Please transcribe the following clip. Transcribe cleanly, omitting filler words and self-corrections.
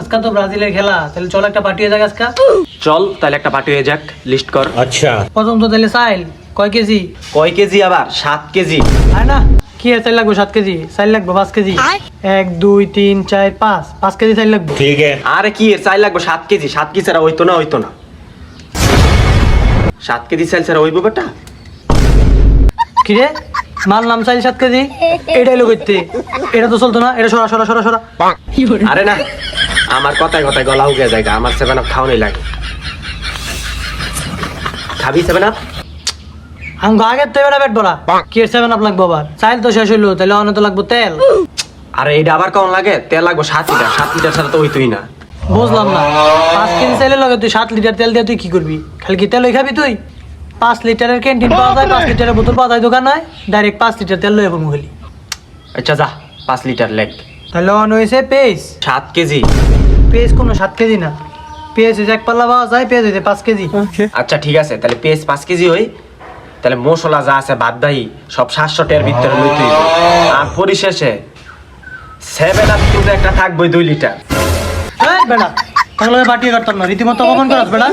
আজকে তো ব্রাজিলের খেলা, তাহলে চল একটা পার্টি হয়ে যাক আজকে। চল তাহলে একটা পার্টি হয়ে যাক, লিস্ট কর। अच्छा প্রথম তো তাহলে চাইল কয় কেজি? কয় কেজি আবার? 7 কেজি। হয় না কি আর চাইল লাগবে? 7 কেজি চাইল লাগবে। 5 কেজি 1 2 3 4 5 5 কেজি চাইল লাগবে। ठीक है আরে কি এর চাই লাগবে 7 কেজি? 7 কেজি ছাড়া হইতো না, হইতো না। 7 কেজি চাইল ছাড়া হইব বেটা? কি রে মানলাম চাইল 7 কেজি, এটাই লোক করতে, এটা তো চলতো না। এটা সরা সরা সরা সরা। আরে না, আমার কথায় কথায় গলা উগে যায়, আমার 7 আপ খাওয়ানোই লাগে। খাবি 7 আপ? আঙ্গ আগের তো এবার পেট ভরা, কি এর 7 আপ লাগবে আবার? চাইল তো শেষ হইলো, তাহলে অন্য তো লাগবে তেল। আরে এটা আবার কেমন লাগে? তেল লাগবে 7 লিটার। 7 লিটার ছাড়া তো হইতোই না। বুঝলাম না, 5 কেজি চাইলে লাগে তুই 7 লিটার তেল দিয়ে তুই কি করবি? খালি কি তেল খাবি তুই? 5 লিটারের ক্যান্টিন পাওয়া যায়, 5 লিটারের বোতল পাওয়া যায় দোকান নয়, ডাইরেক্ট 5 লিটার তেল লয়ে পড়বো খালি। আচ্ছা যা, 5 লিটার লেগ। তাহলে অন হয়েছে পেঁয়াজ। 7 কেজি। পেঁয়াজ কোনো 7 কেজি না, পেঁয়াজ হয়েছে 1 পাল্লা পাওয়া যায়, পেঁয়াজ হয়েছে 5 কেজি। আচ্ছা ঠিক আছে, তাহলে পেঁয়াজ 5 কেজি হই। তাহলে মশলা যা আছে বাদ দাই সব 700 টাকার ভিতরে লইতে হইব। আর পরিশেষে 7 আপ কিন্তু একটা থাকবই 2 লিটার। এই বেটা, তাহলে পার্টি করতাম না, রীতিমতো অপমান করাস বেটা।